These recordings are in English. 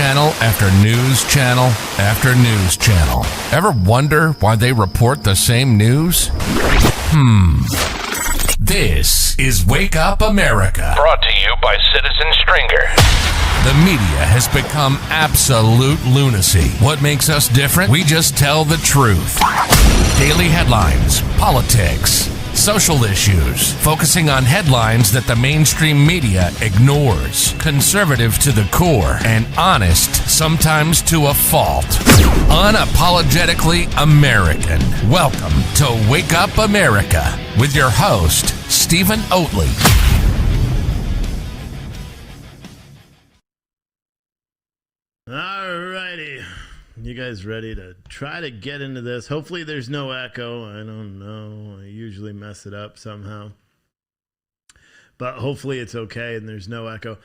channel after news channel after news channel. Ever wonder why they report the same news? This is Wake Up America. Brought to you by Citizen Stringer. The media has become absolute lunacy. What makes us different? We just tell the truth. Daily headlines, politics, social issues, focusing on headlines that the mainstream media ignores. Conservative to the core and honest, sometimes to a fault. Unapologetically American. Welcome to Wake Up America with your host, Stephen Oatley. Alrighty. You guys ready to try to get into this? Hopefully there's no echo. I don't know. I usually mess it up somehow. But hopefully it's okay and there's no echo.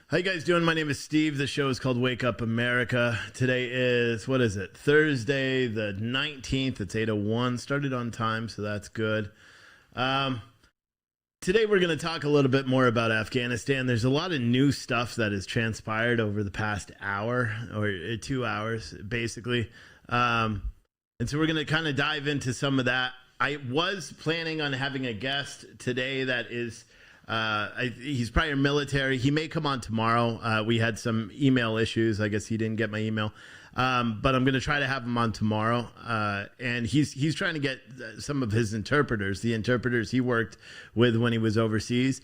How you guys doing? My name is Steve. The show is called Wake Up America. Today is, Thursday the 19th. It's 8:01. Started on time, so that's good. Today we're going to talk a little bit more about Afghanistan. There's a lot of new stuff that has transpired over the past hour or 2 hours, basically. And so we're going to kind of dive into some of that. I was planning on having a guest today that is, he's prior military. He may come on tomorrow. We had some email issues. I guess he didn't get my email. But I'm going to try to have him on tomorrow. And he's trying to get some of his interpreters, the interpreters he worked with when he was overseas.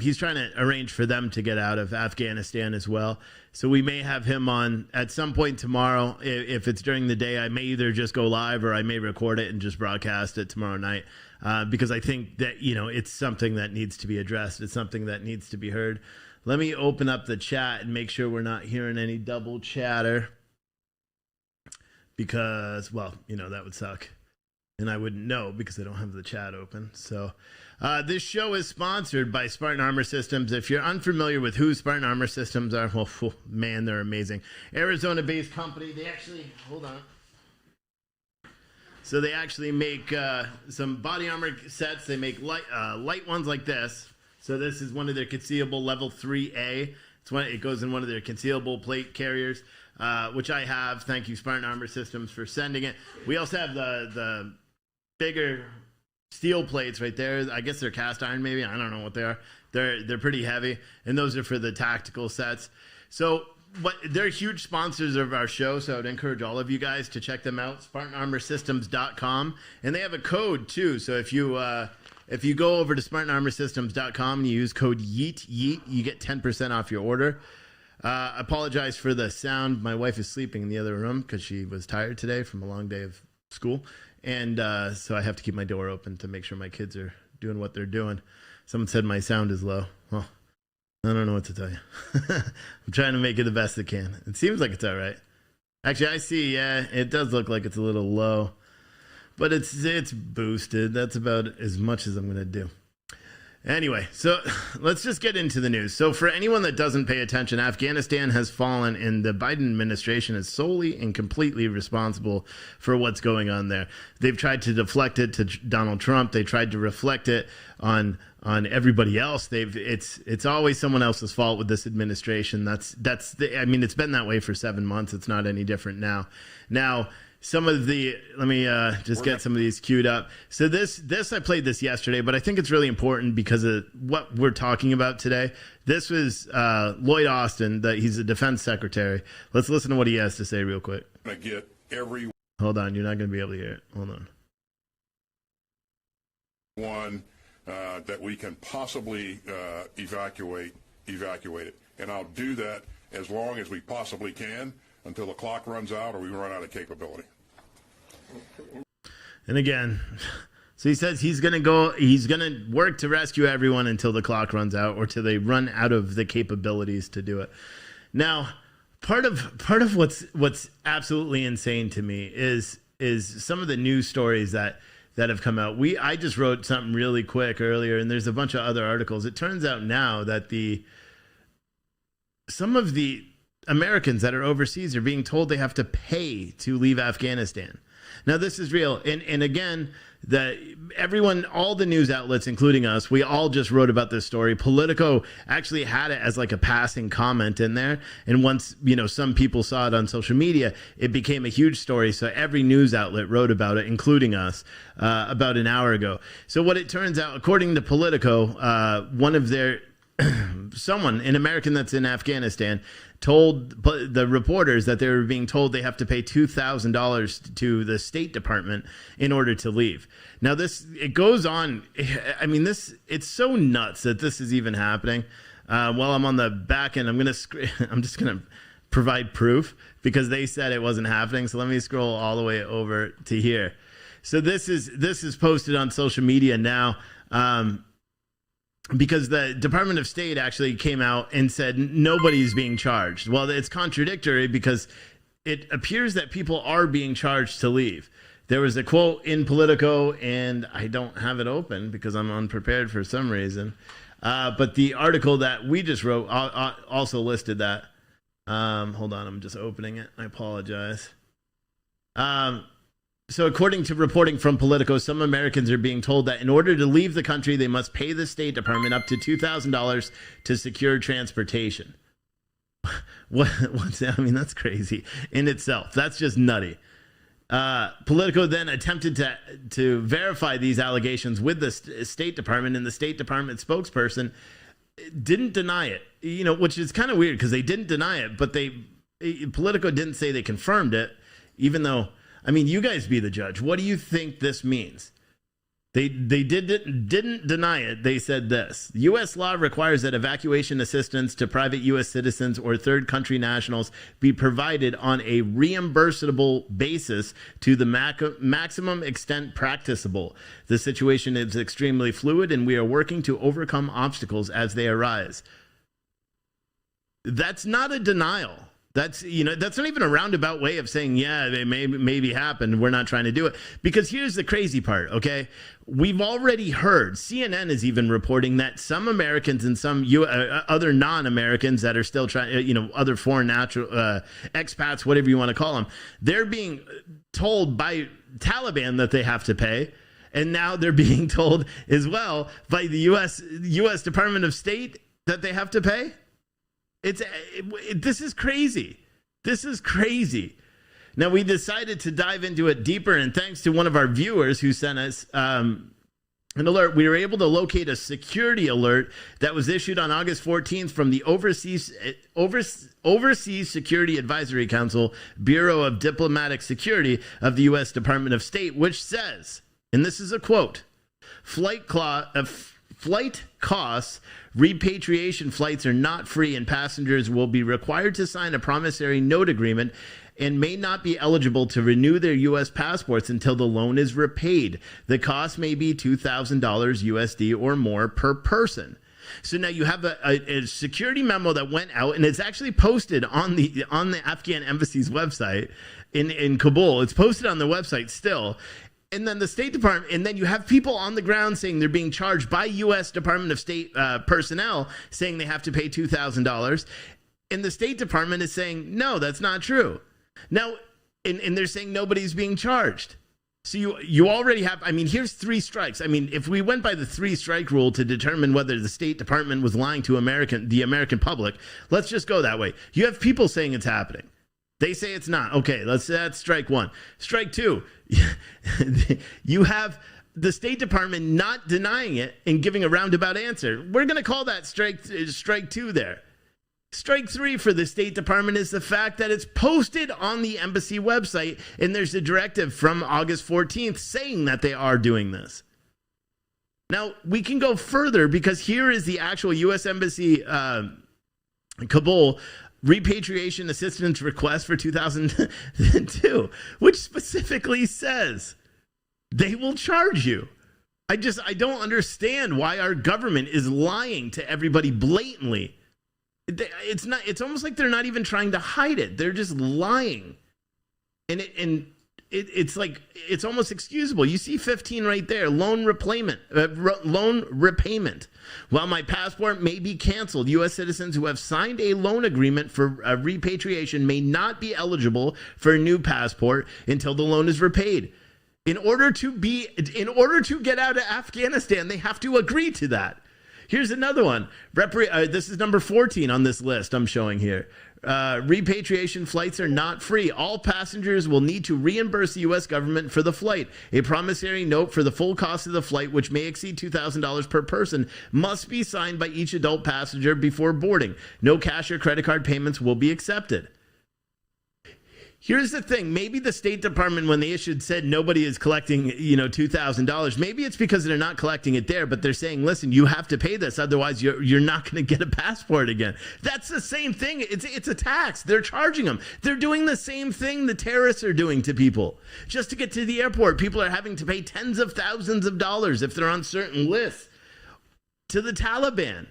He's trying to arrange for them to get out of Afghanistan as well. So we may have him on at some point tomorrow. If it's during the day, I may either just go live or I may record it and just broadcast it tomorrow night. Because I think that, it's something that needs to be addressed. It's something that needs to be heard. Let me open up the chat and make sure we're not hearing any double chatter. Because, that would suck. And I wouldn't know because I don't have the chat open. So this show is sponsored by Spartan Armor Systems. If you're unfamiliar with who Spartan Armor Systems are, well, man, they're amazing. Arizona-based company. They actually, hold on. So they actually make some body armor sets. They make light ones like this. So this is one of their concealable level 3A. It goes in one of their concealable plate carriers. Which I have. Thank you, Spartan Armor Systems, for sending it. We also have the bigger steel plates right there. I guess they're cast iron, maybe. I don't know what they are. They're pretty heavy, and those are for the tactical sets. So they're huge sponsors of our show, so I would encourage all of you guys to check them out, SpartanArmorSystems.com. And they have a code, too. So if you go over to SpartanArmorSystems.com and you use code YEET, you get 10% off your order. Apologize for the sound. My wife is sleeping in the other room because she was tired today from a long day of school. And so I have to keep my door open to make sure my kids are doing what they're doing. Someone said my sound is low. Well, I don't know what to tell you. I'm trying to make it the best I can. It seems like it's all right. Actually, I see, it does look like it's a little low. But it's boosted. That's about as much as I'm going to do. Anyway, so let's just get into the news. So for anyone that doesn't pay attention, Afghanistan has fallen and the Biden administration is solely and completely responsible for what's going on there. They've tried to deflect it to Donald Trump. They tried to reflect it on everybody else. It's always someone else's fault with this administration. It's been that way for 7 months. It's not any different now. Let me just get some of these queued up. So I played this yesterday, but I think it's really important because of what we're talking about today. This was Lloyd Austin, he's a defense secretary. Let's listen to what he has to say real quick. Hold on, you're not going to be able to hear it. Hold on. One that we can possibly evacuate it. And I'll do that as long as we possibly can until the clock runs out or we run out of capability. And again, so he says he's going to work to rescue everyone until the clock runs out or till they run out of the capabilities to do it. Now, part of what's absolutely insane to me is some of the news stories that have come out. I just wrote something really quick earlier, and there's a bunch of other articles. It turns out now that some of the Americans that are overseas are being told they have to pay to leave Afghanistan. Now, this is real. And again, Everyone, all the news outlets, including us, we all just wrote about this story. Politico actually had it as like a passing comment in there. And once, some people saw it on social media, it became a huge story. So every news outlet wrote about it, including us, about an hour ago. So what it turns out, according to Politico, one of their an American that's in Afghanistan, told the reporters that they were being told they have to pay $2,000 to the State Department in order to leave. Now it goes on. I mean, it's so nuts that this is even happening. While I'm on the back end, I'm just gonna provide proof because they said it wasn't happening. So let me scroll all the way over to here. So this is posted on social media now. Because the Department of State actually came out and said nobody's being charged. Well, it's contradictory because it appears that people are being charged to leave. There was a quote in Politico, and I don't have it open because I'm unprepared for some reason. But the article that we just wrote also listed that. Hold on, I'm just opening it. I apologize. So according to reporting from Politico, some Americans are being told that in order to leave the country, they must pay the State Department up to $2,000 to secure transportation. What's that? I mean, that's crazy in itself. That's just nutty. Politico then attempted to verify these allegations with the State Department, and the State Department spokesperson didn't deny it, which is kind of weird because they didn't deny it, but Politico didn't say they confirmed it, even though, I mean, you guys be the judge. What do you think this means? They didn't deny it. They said this: U.S. law requires that evacuation assistance to private U.S. citizens or third country nationals be provided on a reimbursable basis to the maximum extent practicable. The situation is extremely fluid, and we are working to overcome obstacles as they arise. That's not a denial. That's not even a roundabout way of saying, yeah, they maybe happened. We're not trying to do it. Because here's the crazy part, okay? We've already heard, CNN is even reporting that some Americans and some other non-Americans that are still trying, other foreign expats, whatever you want to call them, they're being told by Taliban that they have to pay. And now they're being told as well by the U.S. Department of State that they have to pay. This is crazy. This is crazy. Now, we decided to dive into it deeper, and thanks to one of our viewers who sent us an alert, we were able to locate a security alert that was issued on August 14th from the Overseas Security Advisory Council, Bureau of Diplomatic Security of the U.S. Department of State, which says, and this is a quote, flight costs, repatriation flights are not free, and passengers will be required to sign a promissory note agreement and may not be eligible to renew their U.S. passports until the loan is repaid. The cost may be $2,000 USD or more per person. So now you have a security memo that went out, and it's actually posted on the Afghan embassy's website in Kabul. It's posted on the website still. And then the State Department, and then you have people on the ground saying they're being charged by U.S. Department of State personnel saying they have to pay $2,000. And the State Department is saying, no, that's not true. Now, and they're saying nobody's being charged. So you already have, I mean, here's 3 strikes. I mean, if we went by the 3-strike rule to determine whether the State Department was lying to the American public, let's just go that way. You have people saying it's happening. They say it's not. Okay, that's strike 1. Strike 2, you have the State Department not denying it and giving a roundabout answer. We're going to call that strike 2 there. Strike 3 for the State Department is the fact that it's posted on the embassy website, and there's a directive from August 14th saying that they are doing this. Now, we can go further because here is the actual U.S. Embassy Kabul repatriation assistance request for 2002, which specifically says they will charge you. I don't understand why our government is lying to everybody blatantly. It's almost like they're not even trying to hide it. They're just lying. It's like, it's almost excusable. You see 15 right there, loan repayment. While my passport may be canceled, U.S. citizens who have signed a loan agreement for repatriation may not be eligible for a new passport until the loan is repaid. In order to get out of Afghanistan, they have to agree to that. Here's another one. This is number 14 on this list I'm showing here. Repatriation flights are not free. All passengers will need to reimburse the U.S. government for the flight. A promissory note for the full cost of the flight, which may exceed $2,000 per person, must be signed by each adult passenger before boarding. No cash or credit card payments will be accepted. Here's the thing. Maybe the State Department, when they issued, said nobody is collecting, $2,000. Maybe it's because they're not collecting it there, but they're saying, listen, you have to pay this. Otherwise, you're not going to get a passport again. That's the same thing. It's a tax. They're charging them. They're doing the same thing the terrorists are doing to people. Just to get to the airport, people are having to pay tens of thousands of dollars if they're on certain lists to the Taliban.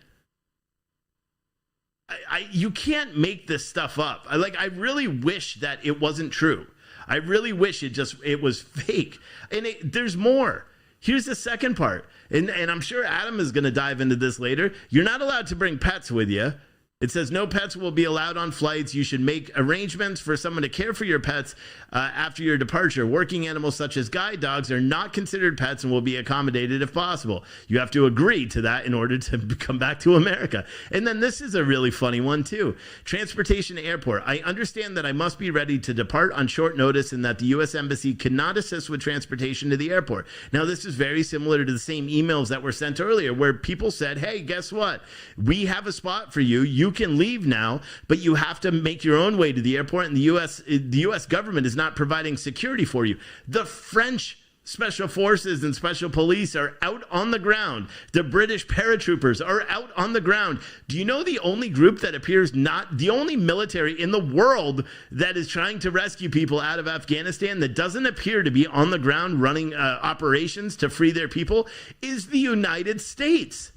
You can't make this stuff up. I really wish that it wasn't true. I really wish it was fake. And there's more. Here's the second part. And I'm sure Adam is going to dive into this later. You're not allowed to bring pets with you. It says no pets will be allowed on flights. You should make arrangements for someone to care for your pets after your departure. Working animals such as guide dogs are not considered pets and will be accommodated if possible. You have to agree to that in order to come back to America. And then this is a really funny one too. Transportation to airport. I understand that I must be ready to depart on short notice and that the U.S. Embassy cannot assist with transportation to the airport. Now this is very similar to the same emails that were sent earlier where people said, hey, guess what? We have a spot for you. You can leave now, but you have to make your own way to the airport, and the U.S. government is not providing security for you. The French special forces and special police are out on the ground. The British paratroopers are out on the ground. Do you know the only group that appears not the only military in the world that is trying to rescue people out of Afghanistan that doesn't appear to be on the ground running operations to free their people is the United States?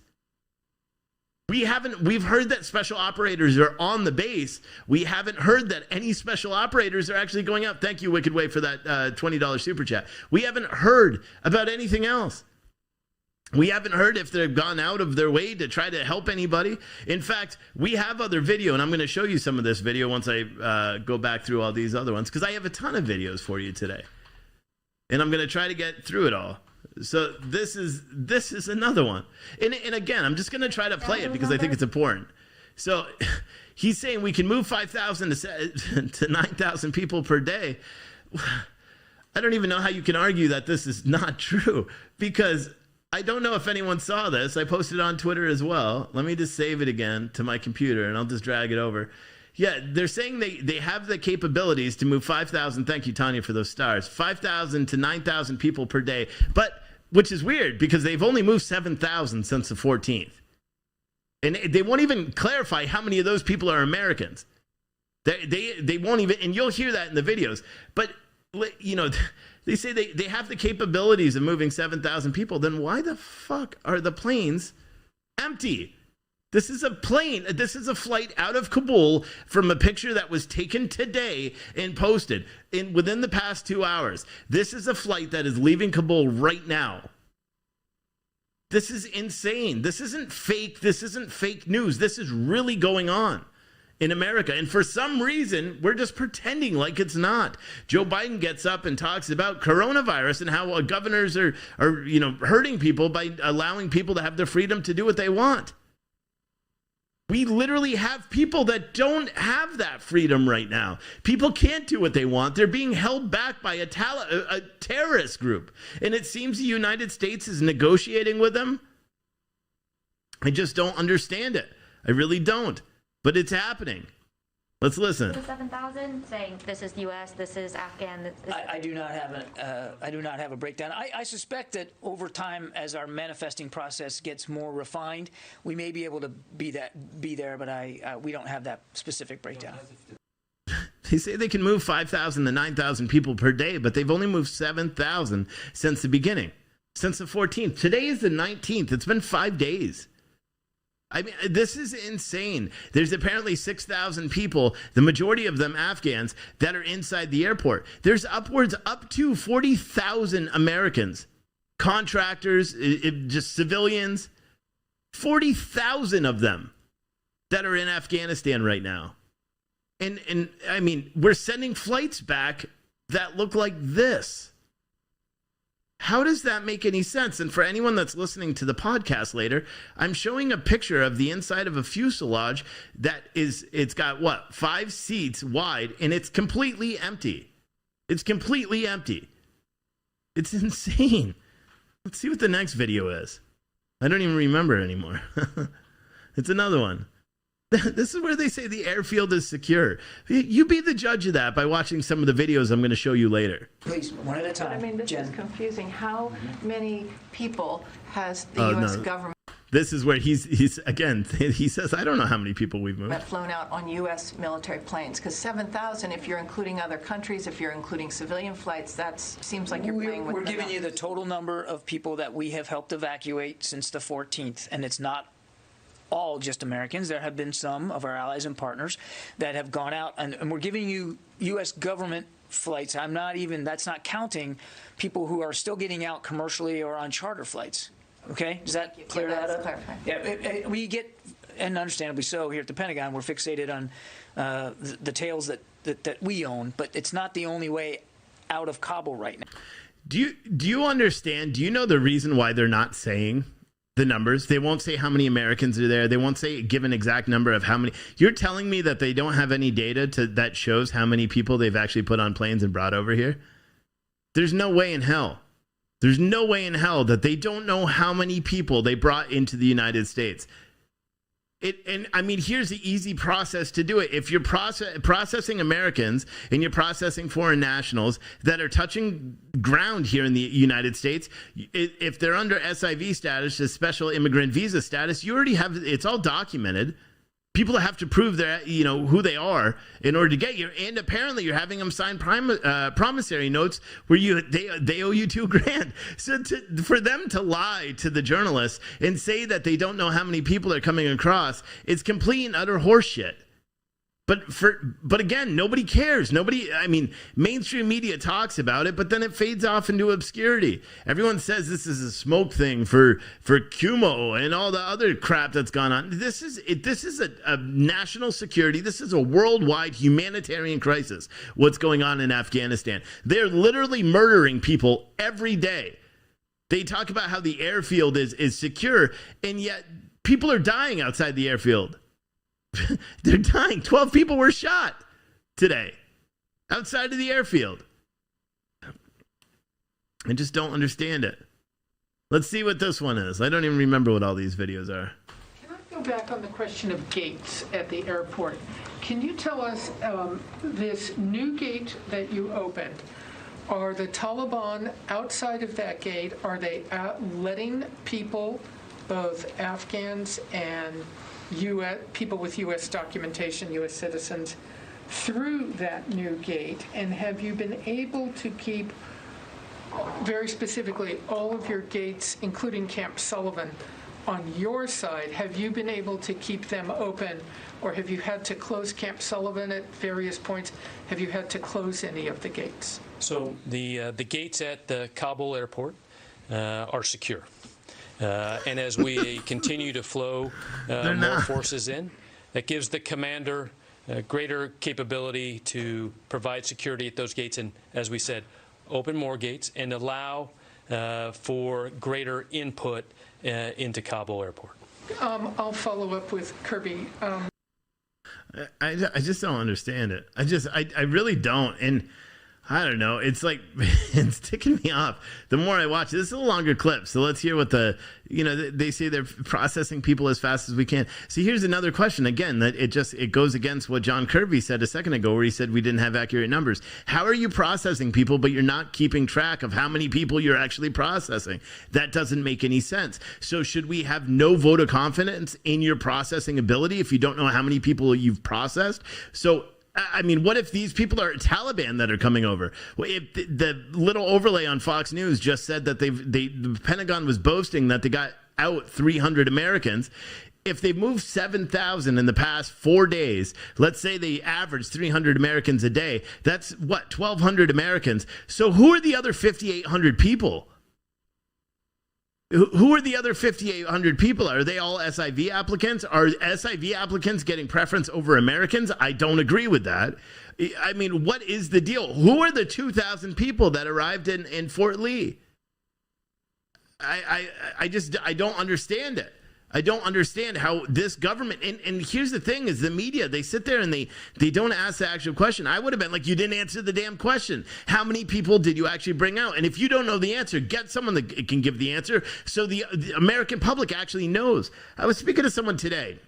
We've heard that special operators are on the base. We haven't heard that any special operators are actually going out. Thank you, Wicked Way, for that $20 super chat. We haven't heard about anything else. We haven't heard if they've gone out of their way to try to help anybody. In fact, we have other video, and I'm going to show you some of this video once I go back through all these other ones, because I have a ton of videos for you today. And I'm going to try to get through it all. So this is another one. And again, I'm just going to try to play it because I think it's important. So he's saying we can move 5,000 to 9,000 people per day. I don't even know how you can argue that this is not true, because I don't know if anyone saw this. I posted it on Twitter as well. Let me just save it again to my computer, and I'll just drag it over. Yeah, they're saying they have the capabilities to move 5,000. Thank you, Tanya, for those stars. 5,000 to 9,000 people per day. But which is weird because they've only moved 7,000 since the 14th. And they won't even clarify how many of those people are Americans. They won't even, and you'll hear that in the videos. But, they say they have the capabilities of moving 7,000 people. Then why the fuck are the planes empty? This is a plane. This is a flight out of Kabul from a picture that was taken today and posted within the past 2 hours. This is a flight that is leaving Kabul right now. This is insane. This isn't fake. This isn't fake news. This is really going on in America. And for some reason, we're just pretending like it's not. Joe Biden gets up and talks about coronavirus and how governors are hurting people by allowing people to have the freedom to do what they want. We literally have people that don't have that freedom right now. People can't do what they want. They're being held back by a terrorist group. And it seems the United States is negotiating with them. I just don't understand it. I really don't. But it's happening. Let's listen. 7,000 saying this is U.S., this is Afghan. I do not have a breakdown. I suspect that over time, as our manifesting process gets more refined, we may be able to be there. But we don't have that specific breakdown. They say they can move 5,000 to 9,000 people per day, but they've only moved 7,000 since the beginning, since the 14th. Today is the 19th. It's been 5 days. I mean, this is insane. There's apparently 6,000 people, the majority of them Afghans, that are inside the airport. There's upwards up to 40,000 Americans, contractors, just civilians, 40,000 of them that are in Afghanistan right now. And I mean, we're sending flights back that look like this. How does that make any sense? And for anyone that's listening to the podcast later, I'm showing a picture of the inside of a fuselage it's got what, 5 seats wide, and it's completely empty. It's completely empty. It's insane. Let's see what the next video is. I don't even remember anymore. It's another one. This is where they say the airfield is secure. You be the judge of that by watching some of the videos I'm going to show you later. Please, one at a time. I mean, this Jen. is confusing. How many people has the U.S. government This is where he's again, he says, I don't know how many people we've moved. flown out on U.S. military planes? Because 7,000, if you're including other countries, if you're including civilian flights, that seems like you're playing with We're the giving you the numbers. total number of people that we have helped evacuate since the 14th, and it's not all just Americans. There have been some of our allies and partners that have gone out, and we're giving you U.S. government flights. That's not counting people who are still getting out commercially or on charter flights. Okay? Does that clear that up? Clarifying. Yeah, we get, and understandably so, here at the Pentagon, we're fixated on the tails that we own, but it's not the only way out of Kabul right now. Do you understand? Do you know the reason why they're not saying the numbers? They won't say how many Americans are there. They won't give an exact number of how many. You're telling me that they don't have any data that shows how many people they've actually put on planes and brought over here? There's no way in hell. There's no way in hell that they don't know how many people they brought into the United States. And I mean, here's the easy process to do it. If you're processing Americans and you're processing foreign nationals that are touching ground here in the United States, if they're under SIV status, a special immigrant visa status, you already have, it's all documented. People have to prove who they are in order to get you. And apparently you're having them sign promissory notes where they owe you $2,000. So for them to lie to the journalists and say that they don't know how many people are coming across, it's complete and utter horseshit. But again, nobody cares. Mainstream media talks about it, but then it fades off into obscurity. Everyone says this is a smoke thing for Cuomo and all the other crap that's gone on. This is a national security. This is a worldwide humanitarian crisis. What's going on in Afghanistan? They're literally murdering people every day. They talk about how the airfield is secure, and yet people are dying outside the airfield. They're dying. 12 people were shot today outside of the airfield. I just don't understand it. Let's see what this one is. I don't even remember what all these videos are. Can I go back on the question of gates at the airport? Can you tell us this new gate that you opened, are the Taliban outside of that gate? Are they letting people, both Afghans and people with U.S. documentation, U.S. citizens, through that new gate? And have you been able to keep, very specifically, all of your gates, including Camp Sullivan, on your side? Have you been able to keep them open, or have you had to close Camp Sullivan at various points? Have you had to close any of the gates? So the gates at the Kabul airport are secure. And as we continue to flow more forces in, that gives the commander greater capability to provide security at those gates and, as we said, open more gates and allow for greater input into Kabul airport. I'll follow up with Kirby. I just don't understand it. I really don't. And I don't know. It's like, it's ticking me off. The more I watch it, this is a longer clip. So let's hear what they say they're processing people as fast as we can. See, here's another question. Again, that it goes against what John Kirby said a second ago, where he said we didn't have accurate numbers. How are you processing people, but you're not keeping track of how many people you're actually processing? That doesn't make any sense. So should we have no vote of confidence in your processing ability if you don't know how many people you've processed? So I mean, what if these people are Taliban that are coming over? If the little overlay on Fox News just said that the Pentagon was boasting that they got out 300 Americans. If they moved 7,000 in the past 4 days, let's say they average 300 Americans a day, that's what, 1,200 Americans. So who are the other 5,800 people? Who are the other 5,800 people? Are they all SIV applicants? Are SIV applicants getting preference over Americans? I don't agree with that. I mean, what is the deal? Who are the 2,000 people that arrived in Fort Lee? I don't understand it. I don't understand how this government, and here's the thing is the media, they sit there and they don't ask the actual question. I would have been like, you didn't answer the damn question. How many people did you actually bring out? And if you don't know the answer, get someone that can give the answer so the American public actually knows. I was speaking to someone today.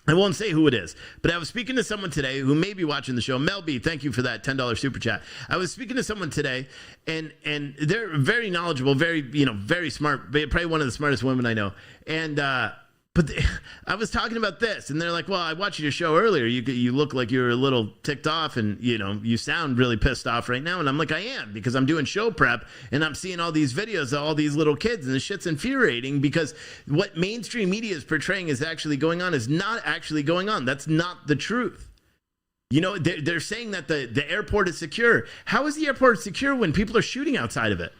I won't say who it is, but I was speaking to someone today who may be watching the show. Mel B, thank you for that $10 super chat. I was speaking to someone today, and they're very knowledgeable, very smart, probably one of the smartest women I know. And I was talking about this, and they're like, well, I watched your show earlier. You look like you're a little ticked off, and, you sound really pissed off right now. And I'm like, I am, because I'm doing show prep, and I'm seeing all these videos of all these little kids, and the shit's infuriating, because what mainstream media is portraying is actually going on is not actually going on. That's not the truth. They're saying that the airport is secure. How is the airport secure when people are shooting outside of it?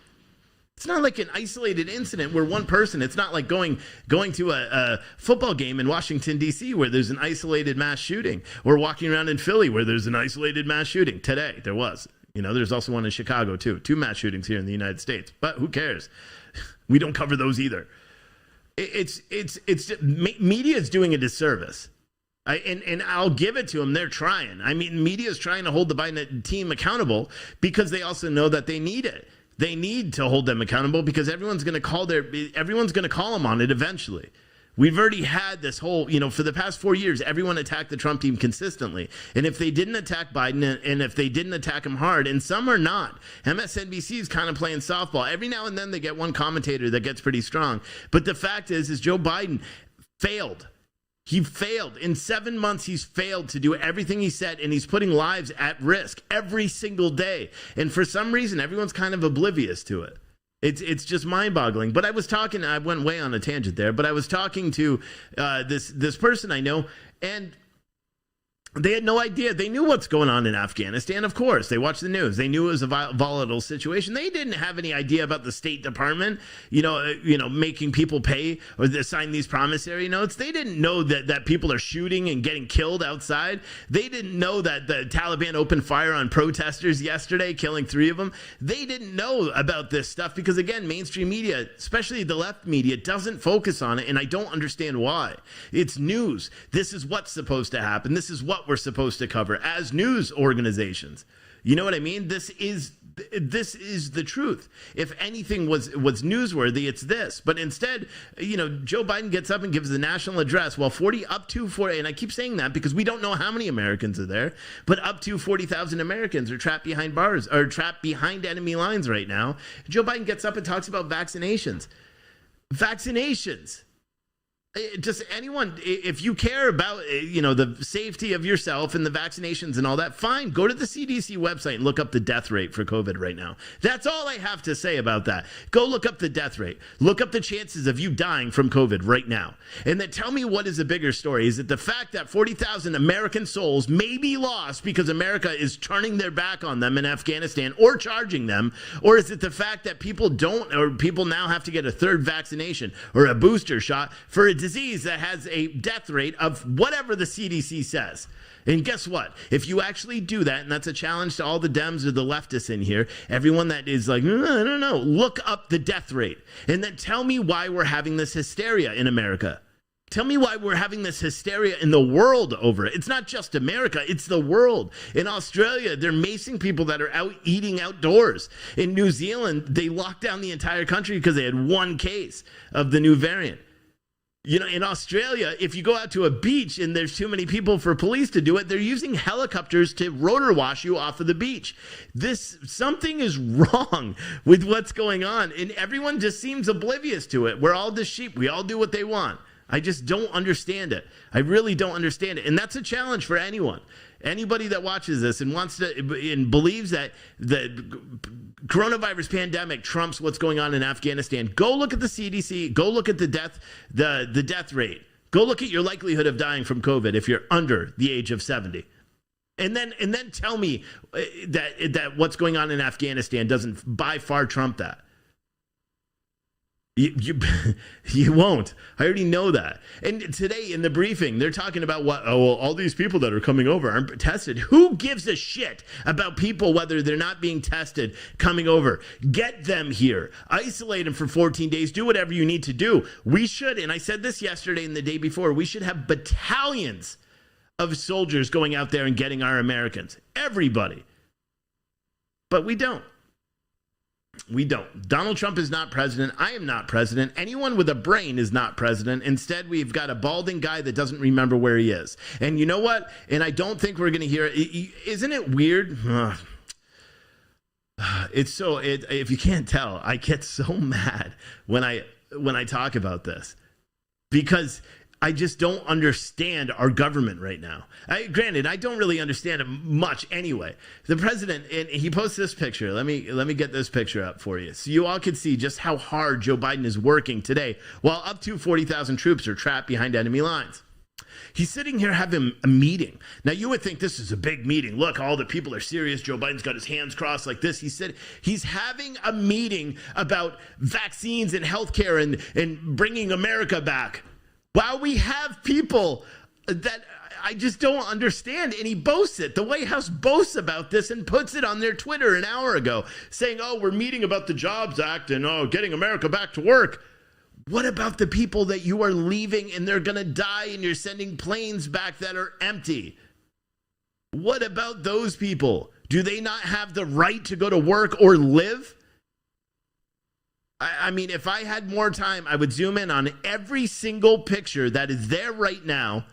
It's not like an isolated incident where one person, it's not like going to a football game in Washington, D.C. where there's an isolated mass shooting, or walking around in Philly where there's an isolated mass shooting. Today, there was. There's also one in Chicago, too. 2 mass shootings here in the United States. But who cares? We don't cover those either. Media is doing a disservice. And I'll give it to them. They're trying. I mean, media is trying to hold the Biden team accountable because they also know that they need it. They need to hold them accountable because everyone's going to call them on it eventually. We've already had this whole, for the past 4 years, everyone attacked the Trump team consistently. And if they didn't attack Biden, and if they didn't attack him hard, and some are not, MSNBC is kind of playing softball. Every now and then they get one commentator that gets pretty strong. But the fact is Joe Biden failed. He failed. In 7 months, he's failed to do everything he said, and he's putting lives at risk every single day. And for some reason, everyone's kind of oblivious to it. It's just mind-boggling. But I went way on a tangent there, but I was talking to this person I know, and they had no idea. They knew what's going on in Afghanistan, of course. They watched the news. They knew it was a volatile situation. They didn't have any idea about the State Department, making people pay or sign these promissory notes. They didn't know that people are shooting and getting killed outside. They didn't know that the Taliban opened fire on protesters yesterday, killing 3 of them. They didn't know about this stuff because, again, mainstream media, especially the left media, doesn't focus on it, and I don't understand why. It's news. This is what's supposed to happen. This is what we're supposed to cover as news organizations. You know what I mean? This is the truth. If anything was newsworthy, it's this. But instead, Joe Biden gets up and gives the national address while up to 40, and I keep saying that because we don't know how many Americans are there, but up to 40,000 Americans are trapped behind bars, or trapped behind enemy lines right now. Joe Biden gets up and talks about vaccinations. Just anyone, if you care about, the safety of yourself and the vaccinations and all that, fine. Go to the CDC website and look up the death rate for COVID right now. That's all I have to say about that. Go look up the death rate. Look up the chances of you dying from COVID right now. And then tell me what is a bigger story. Is it the fact that 40,000 American souls may be lost because America is turning their back on them in Afghanistan or charging them? Or is it the fact that people now have to get a 3rd vaccination or a booster shot for a disease that has a death rate of whatever the CDC says? And guess what? If you actually do that, and that's a challenge to all the Dems or the leftists in here, everyone that is like, no, I don't know, look up the death rate. And then tell me why we're having this hysteria in America. Tell me why we're having this hysteria in the world over it. It's not just America, it's the world. In Australia, they're macing people that are out eating outdoors. In New Zealand, they locked down the entire country because they had 1 case of the new variant. In Australia, if you go out to a beach and there's too many people for police to do it, they're using helicopters to rotor wash you off of the beach. Something is wrong with what's going on, and everyone just seems oblivious to it. We're all the sheep. We all do what they want. I just don't understand it. I really don't understand it. And that's a challenge for anyone. Anybody that watches this and believes that the coronavirus pandemic trumps what's going on in Afghanistan, go look at the CDC, go look at the death rate. Go look at your likelihood of dying from COVID if you're under the age of 70. And then tell me that what's going on in Afghanistan doesn't by far trump that. You, you won't. I already know that. And today in the briefing, they're talking about what? Oh, well, all these people that are coming over aren't tested. Who gives a shit about people, whether they're not being tested, coming over? Get them here. Isolate them for 14 days. Do whatever you need to do. We should, and I said this yesterday and the day before, we should have battalions of soldiers going out there and getting our Americans. Everybody. But we don't. We don't. Donald Trump is not president. I am not president. Anyone with a brain is not president. Instead, we've got a balding guy that doesn't remember where he is. And you know what? And I don't think we're going to hear it. Isn't it weird? It's so, if you can't tell, I get so mad when I talk about this, because I just don't understand our government right now. Granted, I don't really understand it much anyway. The president, and he posts this picture. Let me get this picture up for you, so you all can see just how hard Joe Biden is working today, while up to 40,000 troops are trapped behind enemy lines. He's sitting here having a meeting. Now, you would think this is a big meeting. Look, all the people are serious. Joe Biden's got his hands crossed like this. He said he's having a meeting about vaccines and healthcare and bringing America back. While we have people that I just don't understand, and he boasts it. The White House boasts about this and puts it on their Twitter an hour ago, saying, oh, we're meeting about the Jobs Act and, oh, getting America back to work. What about the people that you are leaving and they're going to die and you're sending planes back that are empty? What about those people? Do they not have the right to go to work or live? I mean, if I had more time, I would zoom in on every single picture that is there right now,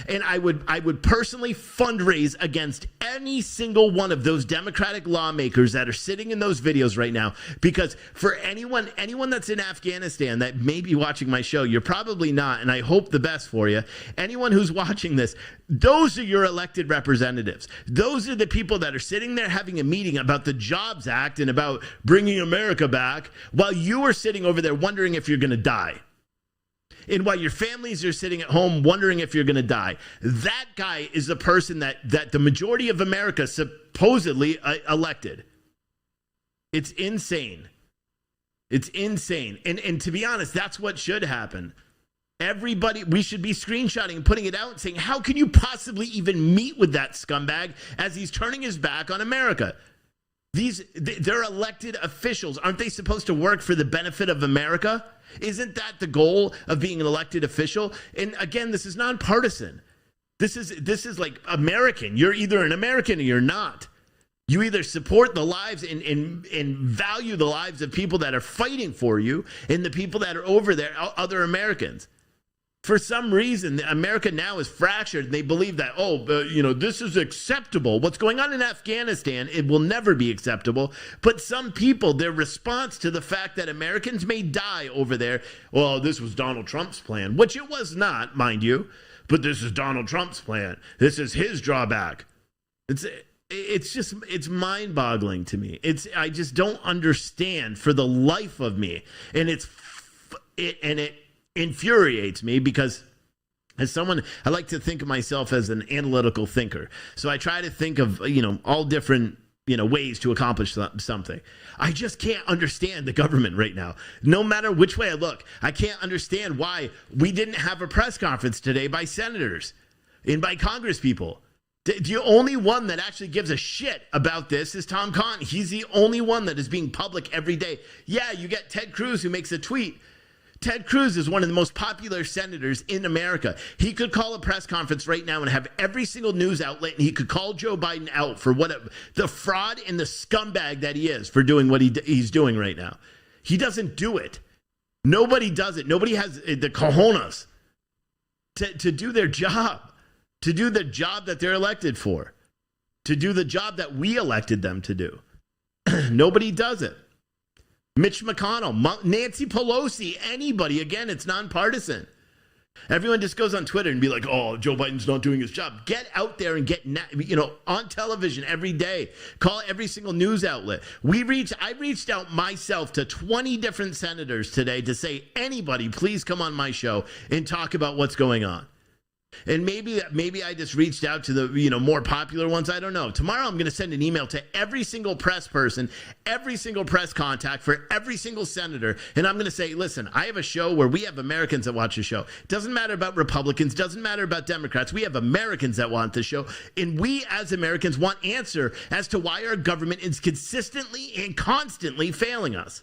and I would personally fundraise against any single one of those Democratic lawmakers that are sitting in those videos right now. Because for anyone that's in Afghanistan that may be watching my show, you're probably not, and I hope the best for you. Anyone who's watching this, those are your elected representatives. Those are the people that are sitting there having a meeting about the Jobs Act and about bringing America back, while you are sitting over there wondering if you're going to die. And while your families are sitting at home wondering if you're going to die. That guy is the person that the majority of America supposedly elected. It's insane. It's insane. And to be honest, that's what should happen. Everybody, we should be screenshotting and putting it out and saying, how can you possibly even meet with that scumbag as he's turning his back on America? They're elected officials. Aren't they supposed to work for the benefit of America? Isn't that the goal of being an elected official? And again, this is nonpartisan. This is like American. You're either an American or you're not. You either support the lives and value the lives of people that are fighting for you and the people that are over there, other Americans. For some reason, America now is fractured, and they believe that, this is acceptable. What's going on in Afghanistan, it will never be acceptable. But some people, their response to the fact that Americans may die over there, well, this was Donald Trump's plan, which it was not, mind you, but this is Donald Trump's plan. This is his drawback. It's mind-boggling to me. I just don't understand for the life of me, and it infuriates me because as someone, I like to think of myself as an analytical thinker. So I try to think of, all different, ways to accomplish something. I just can't understand the government right now. No matter which way I look, I can't understand why we didn't have a press conference today by senators and by Congress people. The only one that actually gives a shit about this is Tom Cotton. He's the only one that is being public every day. Yeah, you get Ted Cruz who makes a tweet. Ted Cruz is one of the most popular senators in America. He could call a press conference right now and have every single news outlet, and he could call Joe Biden out for the fraud and the scumbag that he is for doing what he's doing right now. He doesn't do it. Nobody does it. Nobody has the cojones to do their job, to do the job that they're elected for, to do the job that we elected them to do. Nobody does it. Mitch McConnell, Nancy Pelosi, anybody. Again, it's nonpartisan. Everyone just goes on Twitter and be like, oh, Joe Biden's not doing his job. Get out there and get, on television every day. Call every single news outlet. I reached out myself to 20 different senators today to say, anybody, please come on my show and talk about what's going on. And maybe I just reached out to the more popular ones. I don't know. Tomorrow I'm going to send an email to every single press person, every single press contact for every single senator, and I'm going to say, listen, I have a show where we have Americans that watch the show. It doesn't matter about Republicans, doesn't matter about Democrats. We have Americans that want the show, and we as Americans want answer as to why our government is consistently and constantly failing us.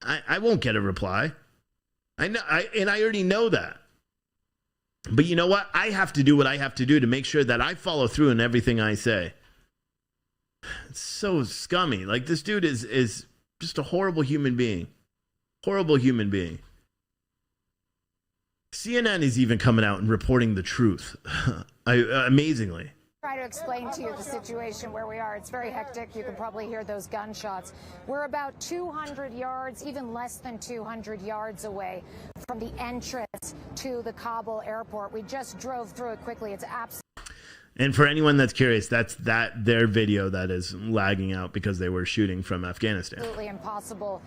I won't get a reply. I know, and I already know that. But you know what? I have to do what I have to do to make sure that I follow through in everything I say. It's so scummy. Like, this dude is just a horrible human being. Horrible human being. CNN is even coming out and reporting the truth. Amazingly. Try to explain to you the situation where we are. It's very hectic. You can probably hear those gunshots. We're about 200 yards, even less than 200 yards away from the entrance to the Kabul airport. We just drove through it quickly. It's absolutely... And for anyone that's curious, that's their video that is lagging out because they were shooting from Afghanistan. Absolutely impossible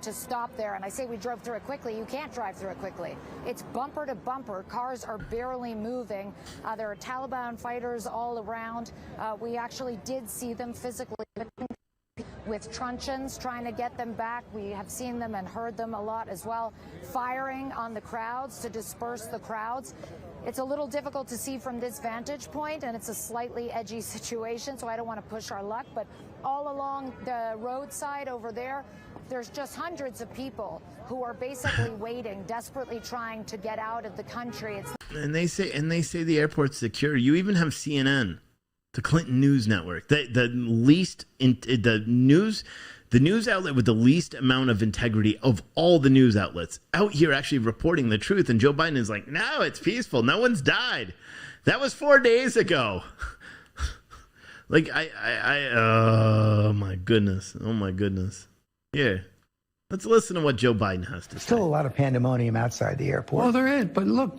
to stop there. And I say we drove through it quickly. You can't drive through it quickly. It's bumper to bumper. Cars are barely moving. There are Taliban fighters all around. We actually did see them physically with truncheons trying to get them back. We have seen them and heard them a lot as well, firing on the crowds to disperse the crowds. It's a little difficult to see from this vantage point, and it's a slightly edgy situation, so I don't want to push our luck. But all along the roadside over there, there's just hundreds of people who are basically waiting, desperately trying to get out of the country. And they say the airport's secure. You even have CNN, the Clinton News Network, the news outlet with the least amount of integrity of all the news outlets out here actually reporting the truth. And Joe Biden is like, no, it's peaceful. No one's died. That was 4 days ago. Like, oh my goodness. Oh my goodness. Here, let's listen to what Joe Biden has to say. Still a lot of pandemonium outside the airport. Well, there is, but look,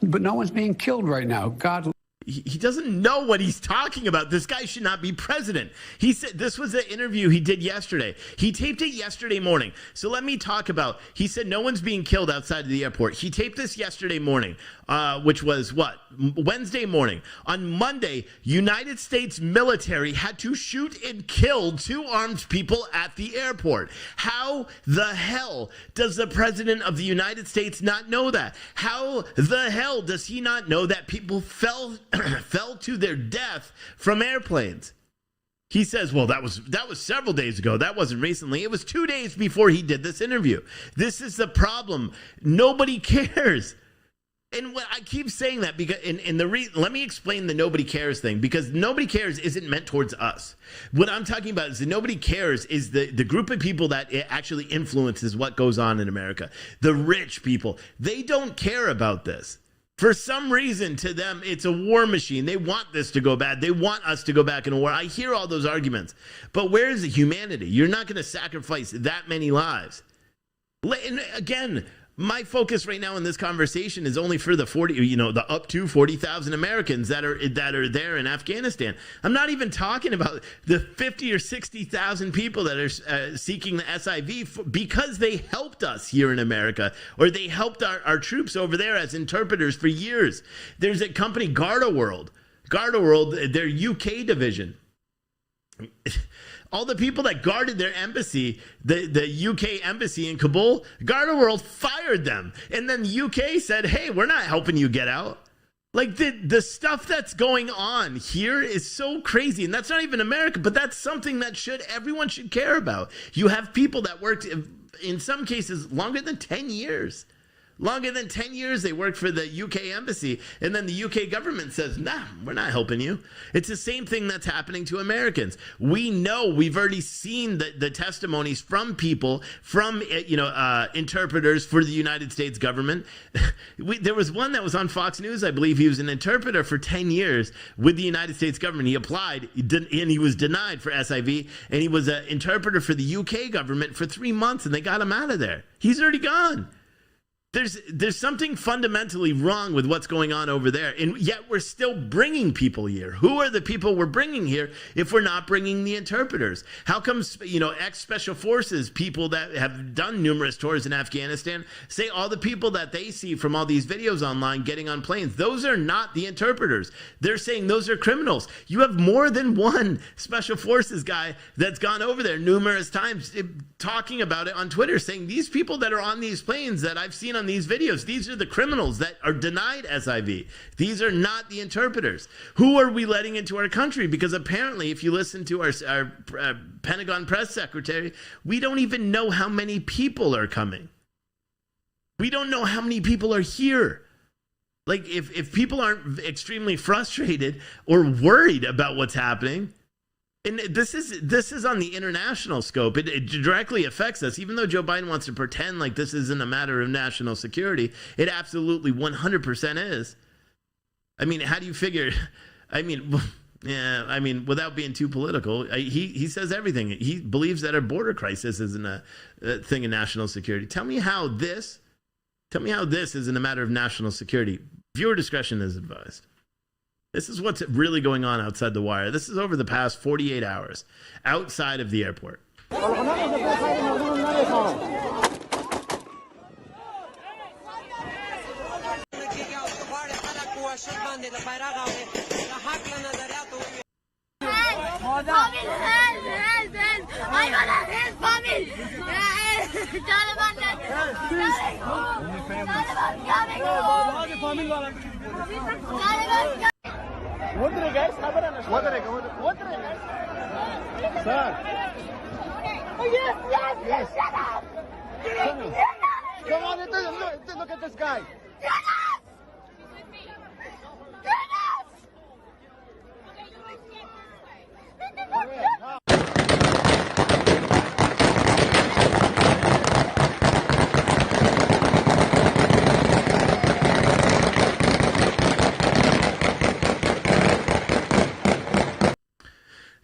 but no one's being killed right now. God. He doesn't know what he's talking about. This guy should not be president. He said this was the interview he did yesterday. He taped it yesterday morning. So let me talk about, he said no one's being killed outside of the airport. He taped this yesterday morning, which was what? Wednesday morning. On Monday, United States military had to shoot and kill 2 armed people at the airport. How the hell does the president of the United States not know that? How the hell does he not know that people fell to their death from airplanes? He says, well, that was several days ago. That wasn't recently. It was 2 days before he did this interview. This is the problem. Nobody cares. And what I keep saying that because let me explain the nobody cares thing, because nobody cares isn't meant towards us. What I'm talking about is the nobody cares is the group of people that it actually influences what goes on in America. The rich people, they don't care about this. For some reason, to them, it's a war machine. They want this to go bad. They want us to go back in a war. I hear all those arguments. But where is the humanity? You're not going to sacrifice that many lives. And again, my focus right now in this conversation is only for the the up to 40,000 Americans that are there in Afghanistan. I'm not even talking about the 50 or 60,000 people that are seeking the SIV because they helped us here in America, or they helped our troops over there as interpreters for years. There's a company, Garda World, their UK division. All the people that guarded their embassy, the UK embassy in Kabul, Garda World fired them. And then the UK said, hey, we're not helping you get out. Like, the stuff that's going on here is so crazy. And that's not even America, but that's something that everyone should care about. You have people that worked, in some cases, longer than 10 years. Longer than 10 years they worked for the UK embassy, and then the UK government says, nah, we're not helping you. It's the same thing that's happening to Americans. We know, we've already seen the testimonies from people, from interpreters for the United States government. There was one that was on Fox News, I believe. He was an interpreter for 10 years with the United States government. He applied, and he was denied for SIV, and he was an interpreter for the UK government for 3 months, and they got him out of there. He's already gone. There's something fundamentally wrong with what's going on over there, and yet we're still bringing people here. Who are the people we're bringing here if we're not bringing the interpreters? How come, ex-special forces, people that have done numerous tours in Afghanistan, say all the people that they see from all these videos online getting on planes, those are not the interpreters. They're saying those are criminals. You have more than one special forces guy that's gone over there numerous times talking about it on Twitter, saying these people that are on these planes that I've seen on these videos, these are the criminals that are denied SIV. These are not the interpreters. Who are we letting into our country? Because apparently, if you listen to our Pentagon press secretary, we don't even know how many people are coming. We don't know how many people are here. Like, if people aren't extremely frustrated or worried about what's happening, and this is on the international scope. It directly affects us. Even though Joe Biden wants to pretend like this isn't a matter of national security, it absolutely 100% is. I mean, how do you figure? I mean, yeah. I mean, without being too political, he says everything. He believes that a border crisis isn't a thing of national security. Tell me how this isn't a matter of national security. Viewer discretion is advised. This is what's really going on outside the wire. This is over the past 48 hours outside of the airport. Yes, shut up! Come on, look at this guy.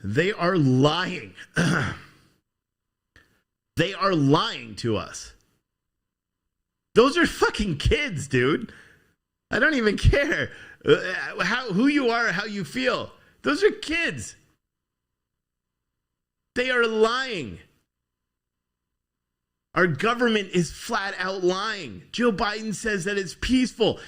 They are lying. They are lying to us. Those are fucking kids, dude. I don't even care who you are, how you feel. Those are kids. They are lying. Our government is flat out lying. Joe Biden says that it's peaceful.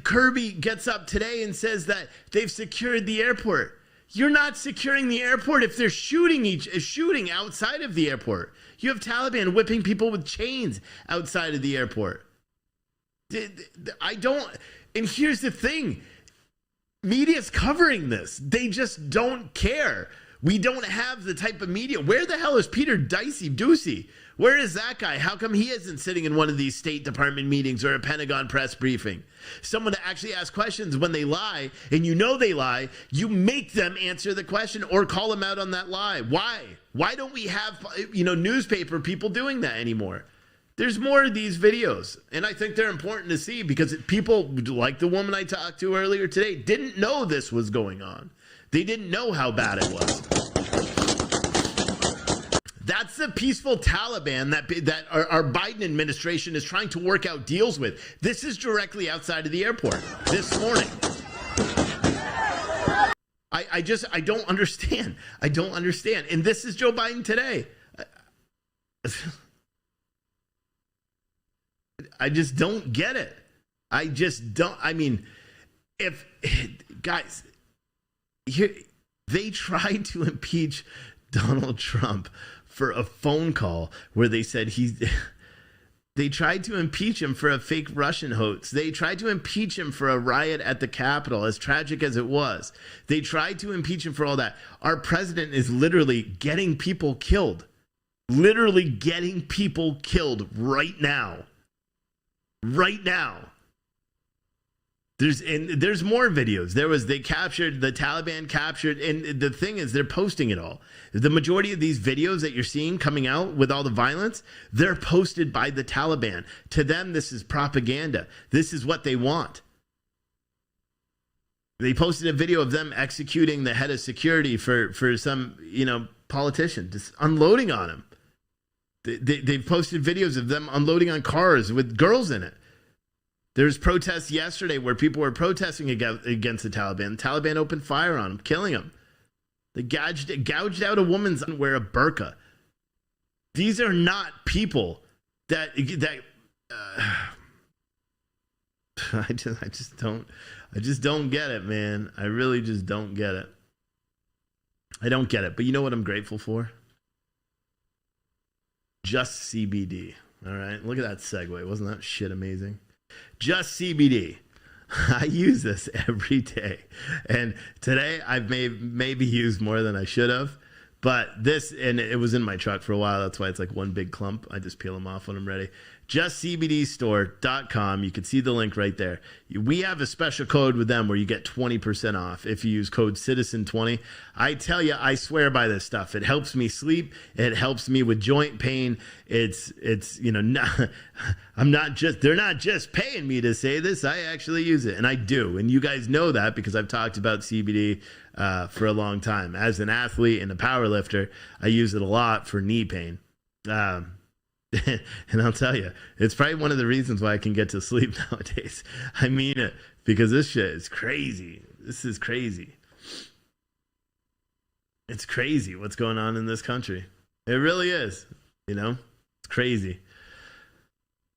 Kirby gets up today and says that they've secured the airport. You're not securing the airport if they're shooting outside of the airport. You have Taliban whipping people with chains outside of the airport. And here's the thing. Media's covering this. They just don't care. We don't have the type of media. Where the hell is Peter Ducey? Where is that guy? How come he isn't sitting in one of these State Department meetings or a Pentagon press briefing? Someone to actually ask questions when they lie, and you know they lie, you make them answer the question or call them out on that lie. Why? Why don't we have, newspaper people doing that anymore? There's more of these videos, and I think they're important to see because people, like the woman I talked to earlier today, didn't know this was going on. They didn't know how bad it was. That's the peaceful Taliban that our Biden administration is trying to work out deals with. This is directly outside of the airport this morning. I don't understand. I don't understand. And this is Joe Biden today. I just don't get it. I just don't. I mean, guys, here, they tried to impeach Donald Trump for a phone call where they said they tried to impeach him for a fake Russian hoax. They tried to impeach him for a riot at the Capitol, as tragic as it was. They tried to impeach him for all that. Our president is literally getting people killed. Literally getting people killed right now. Right now. There's more videos. The Taliban captured, and the thing is, they're posting it all. The majority of these videos that you're seeing coming out with all the violence, they're posted by the Taliban. To them, this is propaganda. This is what they want. They posted a video of them executing the head of security for some, politician, just unloading on him. They've posted videos of them unloading on cars with girls in it. There's protests yesterday where people were protesting against the Taliban. The Taliban opened fire on them, killing them. They gouged out a woman's wear a burqa. These are not people that I just don't get it, man. I really just don't get it. I don't get it. But you know what I'm grateful for? Just CBD. All right. Look at that segue. Wasn't that shit amazing? Just CBD. I use this every day. And today I've maybe used more than I should have. But this, and it was in my truck for a while. That's why it's like one big clump. I just peel them off when I'm ready. JustCBDstore.com. You can see the link right there. We have a special code with them where you get 20% off if you use code Citizen20. I tell you, I swear by this stuff. It helps me sleep. It helps me with joint pain. It's they're not just paying me to say this. I actually use it, and I do. And you guys know that because I've talked about CBD for a long time. As an athlete and a power lifter, I use it a lot for knee pain. And I'll tell you, it's probably one of the reasons why I can get to sleep nowadays. I mean it, because this shit is crazy. This is crazy. It's crazy what's going on in this country. It really is. It's crazy.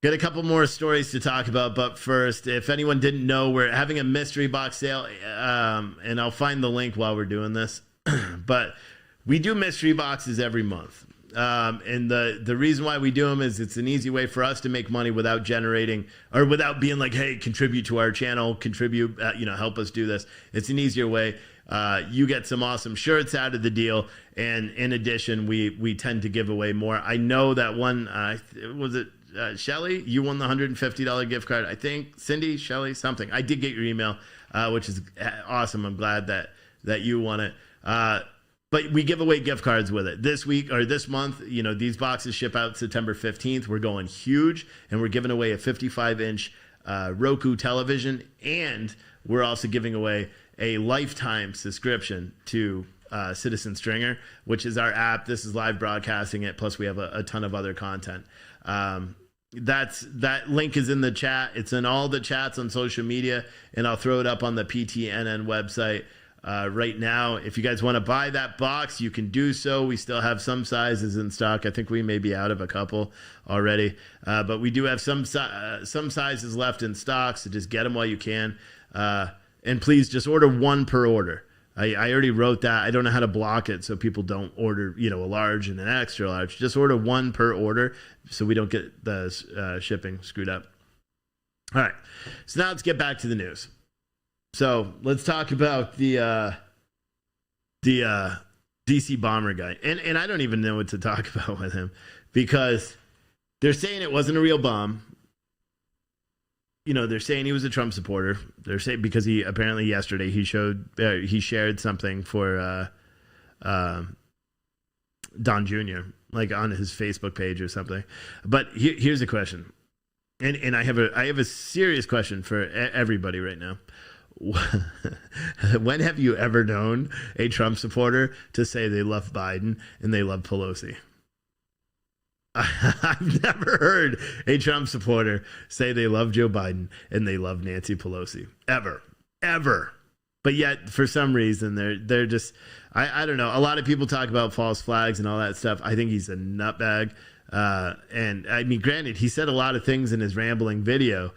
Got a couple more stories to talk about, but first, if anyone didn't know, we're having a mystery box sale, and I'll find the link while we're doing this. But we do mystery boxes every month. And the reason why we do them is it's an easy way for us to make money without generating or without being like, hey, contribute to our channel, contribute, help us do this. It's an easier way. You get some awesome shirts out of the deal. And in addition, we tend to give away more. I know that one, was it Shelly? You won the $150 gift card. I think Cindy, Shelly, something. I did get your email, which is awesome. I'm glad that you won it. But we give away gift cards with it. This week or this month, these boxes ship out September 15th. We're going huge, and we're giving away a 55-inch Roku television, and we're also giving away a lifetime subscription to Citizen Stringer, which is our app. This is live broadcasting it, plus we have a ton of other content. That link is in the chat. It's in all the chats on social media, and I'll throw it up on the PTNN website. Right now, if you guys want to buy that box, you can do so. We still have some sizes in stock. I think we may be out of a couple already, but we do have some sizes left in stock, so just get them while you can. And please just order one per order. I already wrote that. I don't know how to block it so people don't order, a large and an extra large. Just order one per order so we don't get the shipping screwed up. All right, so now let's get back to the news. So let's talk about the DC bomber guy. And I don't even know what to talk about with him because they're saying it wasn't a real bomb. They're saying he was a Trump supporter. They're saying because he apparently yesterday he shared something for Don Jr. like on his Facebook page or something. But here's a question. And I have a serious question for everybody right now. When have you ever known a Trump supporter to say they love Biden and they love Pelosi? I've never heard a Trump supporter say they love Joe Biden and they love Nancy Pelosi. Ever. But yet, for some reason, they're just, I don't know. A lot of people talk about false flags and all that stuff. I think he's a nutbag. And I mean, granted, he said a lot of things in his rambling video,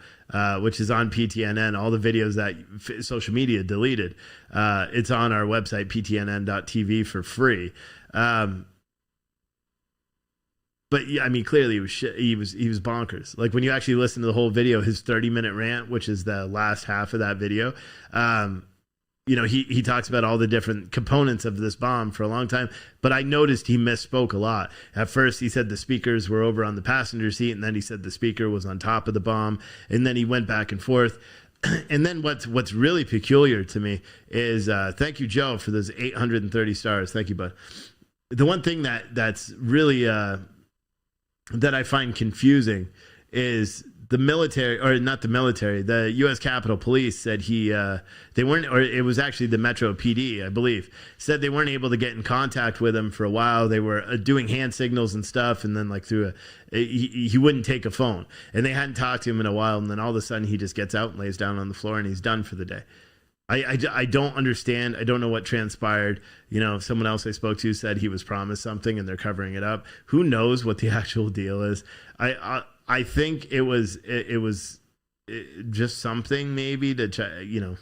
which is on PTNN, all the videos that social media deleted. It's on our website, ptnn.tv for free. But yeah, I mean, clearly he was bonkers. Like when you actually listen to the whole video, his 30-minute rant, which is the last half of that video, he talks about all the different components of this bomb for a long time. But I noticed he misspoke a lot. At first, he said the speakers were over on the passenger seat, and then he said the speaker was on top of the bomb, and then he went back and forth. And then what's really peculiar to me is thank you, Joe, for those 830 stars. Thank you, bud. The one thing that's really that I find confusing is the military, or not the military, the U.S. Capitol Police said they weren't, or it was actually the Metro PD, I believe, said they weren't able to get in contact with him for a while. They were doing hand signals and stuff, and then like he wouldn't take a phone, and they hadn't talked to him in a while, and then all of a sudden he just gets out and lays down on the floor, and he's done for the day. I don't understand. I don't know what transpired. Someone else I spoke to said he was promised something and they're covering it up. Who knows what the actual deal is? I think it was just something maybe to try, the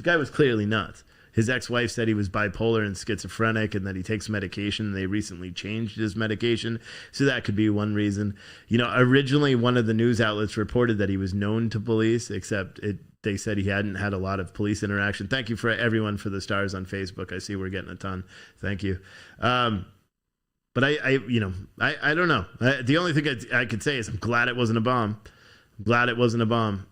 guy was clearly nuts. His ex-wife said he was bipolar and schizophrenic and that he takes medication. They recently changed his medication. So that could be one reason. Originally one of the news outlets reported that he was known to police, except they said he hadn't had a lot of police interaction. Thank you for everyone for the stars on Facebook. I see we're getting a ton. Thank you. But I don't know. The only thing I could say is I'm glad it wasn't a bomb. I'm glad it wasn't a bomb,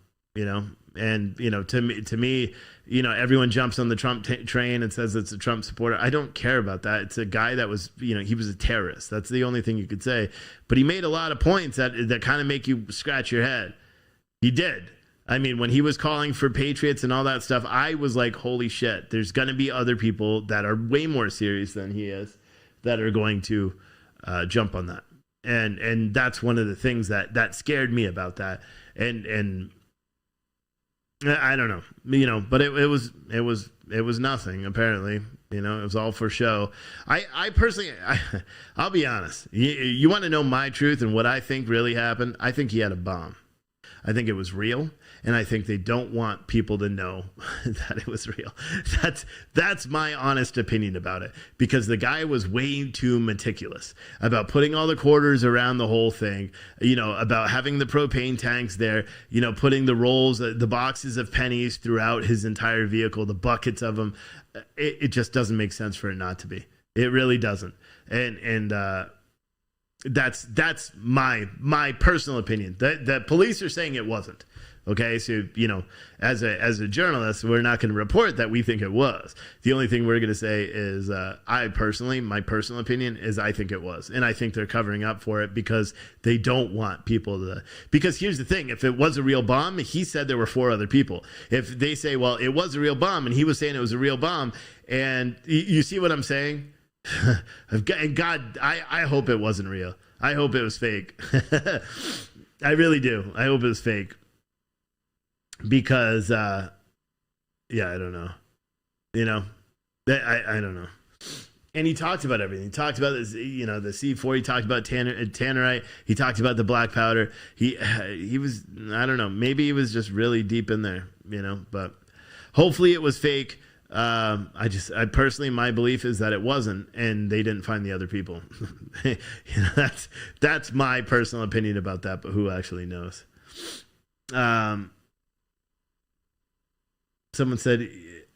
And, to me, everyone jumps on the Trump train and says it's a Trump supporter. I don't care about that. It's a guy that was, he was a terrorist. That's the only thing you could say. But he made a lot of points that kind of make you scratch your head. He did. I mean, when he was calling for patriots and all that stuff, I was like, holy shit, there's going to be other people that are way more serious than he is that are going to jump on that. And that's one of the things that scared me about that. And I don't know, but it was nothing, apparently. It was all for show. I personally, I'll be honest. You want to know my truth and what I think really happened? I think he had a bomb. I think it was real, and I think they don't want people to know that it was real. That's my honest opinion about it, because the guy was way too meticulous about putting all the quarters around the whole thing, about having the propane tanks there, putting the rolls, the boxes of pennies throughout his entire vehicle, the buckets of them. It just doesn't make sense for it not to be. It really doesn't. And that's my personal opinion. The police are saying it wasn't. Okay, so as a journalist, we're not going to report that we think it was. The only thing we're going to say is my personal opinion is I think it was, and I think they're covering up for it because they don't want people to. Because here's the thing: if it was a real bomb, he said there were 4 other people. If they say, well, it was a real bomb, and he was saying it was a real bomb, and you see what I'm saying? God, I hope it wasn't real. I hope it was fake. I really do. I hope it was fake. Because, I don't know. I don't know. And he talked about everything. He talked about this, the C4. He talked about tannerite. He talked about the black powder. He was, I don't know. Maybe he was just really deep in there, But hopefully it was fake. I personally, my belief is that it wasn't, and they didn't find the other people. That's my personal opinion about that. But who actually knows? Someone said,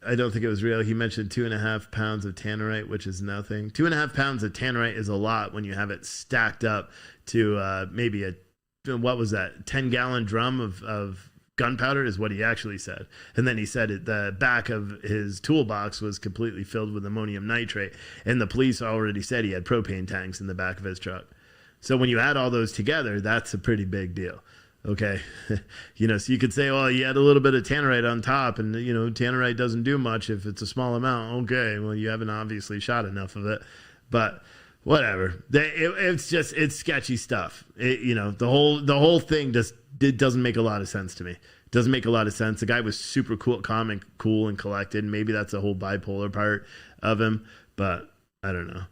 I don't think it was real. He mentioned 2.5 pounds of tannerite, which is nothing. 2.5 pounds of tannerite is a lot when you have it stacked up to maybe what was that, 10-gallon drum of gunpowder is what he actually said. And then he said the back of his toolbox was completely filled with ammonium nitrate. And the police already said he had propane tanks in the back of his truck. So when you add all those together, that's a pretty big deal. Okay. So you could say, well, you had a little bit of tannerite on top, and, tannerite doesn't do much if it's a small amount. Okay. Well, you haven't obviously shot enough of it, but whatever. It's sketchy stuff. The whole thing doesn't make a lot of sense to me. It doesn't make a lot of sense. The guy was super cool, calm and cool and collected. Maybe that's the whole bipolar part of him, but I don't know.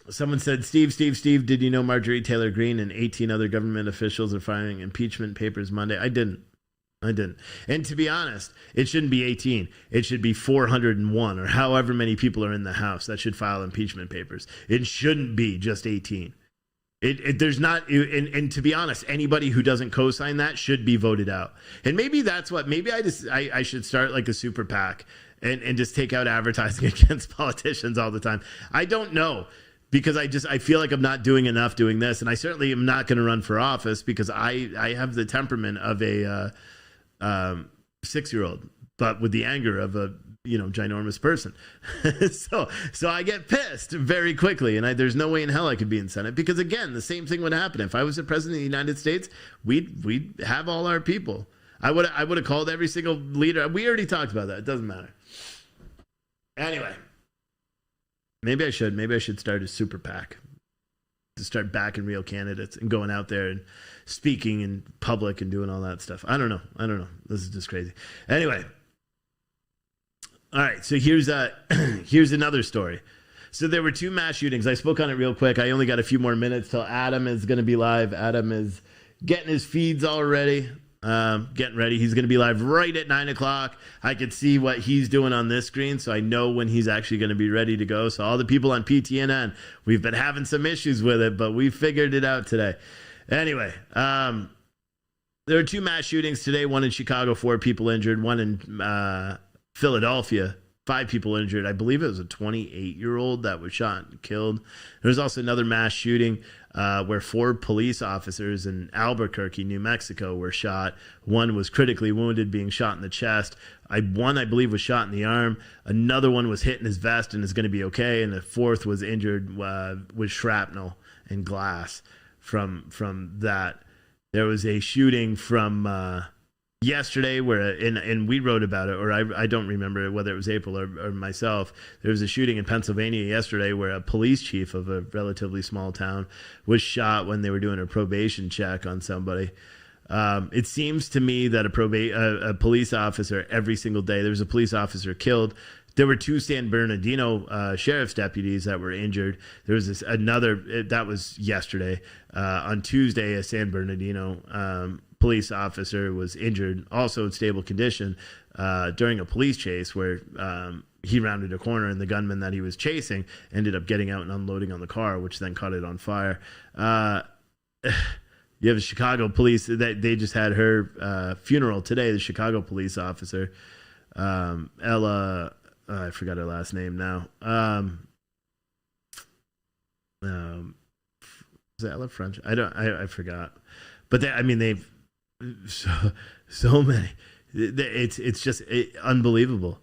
Someone said, Steve, did you know Marjorie Taylor Greene and 18 other government officials are filing impeachment papers Monday? I didn't. And to be honest, it shouldn't be 18. It should be 401 or however many people are in the House that should file impeachment papers. It shouldn't be just 18. There's not, and to be honest, anybody who doesn't co-sign that should be voted out. And maybe that's maybe I should start like a super PAC and just take out advertising against politicians all the time. I don't know. Because I feel like I'm not doing enough doing this, and I certainly am not going to run for office because I have the temperament of a 6-year-old, but with the anger of a ginormous person. so I get pissed very quickly, and there's no way in hell I could be in Senate, because again, the same thing would happen if I was the president of the United States. We'd have all our people. I would have called every single leader. We already talked about that. It doesn't matter. Anyway, maybe I should start a super PAC to start backing real candidates and going out there and speaking in public and doing all that stuff. I don't know. This is just crazy. Anyway. All right. So here's another story. So there were 2 mass shootings. I spoke on it real quick. I only got a few more minutes till Adam is going to be live. Adam is getting his feeds all ready. Getting ready. He's going to be live right at 9:00. I could see what he's doing on this screen, so I know when he's actually going to be ready to go. So all the people on PTNN, we've been having some issues with it, but we figured it out today. Anyway, there are 2 mass shootings today. One in Chicago, 4 people injured. One in Philadelphia, 5 people injured. I believe it was a 28-year-old that was shot and killed. There was also another mass shooting where 4 police officers in Albuquerque, New Mexico, were shot. One was critically wounded, being shot in the chest. One, I believe, was shot in the arm. Another one was hit in his vest and is going to be okay. And the 4th was injured with shrapnel and glass from that. There was a shooting from yesterday where, and we wrote about it, or I don't remember whether it was April or myself. There was a shooting in Pennsylvania yesterday where a police chief of a relatively small town was shot when they were doing a probation check on somebody. It seems to me that a police officer every single day, there was a police officer killed. There were 2 San Bernardino sheriff's deputies that were injured. There was that was yesterday. On Tuesday, a San Bernardino police officer was injured, also in stable condition, during a police chase where he rounded a corner and the gunman that he was chasing ended up getting out and unloading on the car, which then caught it on fire. You have a Chicago police that they just had her funeral today. The Chicago police officer, Ella, I forgot her last name now. Is it Ella French? I forgot. But they've so many. It's just unbelievable.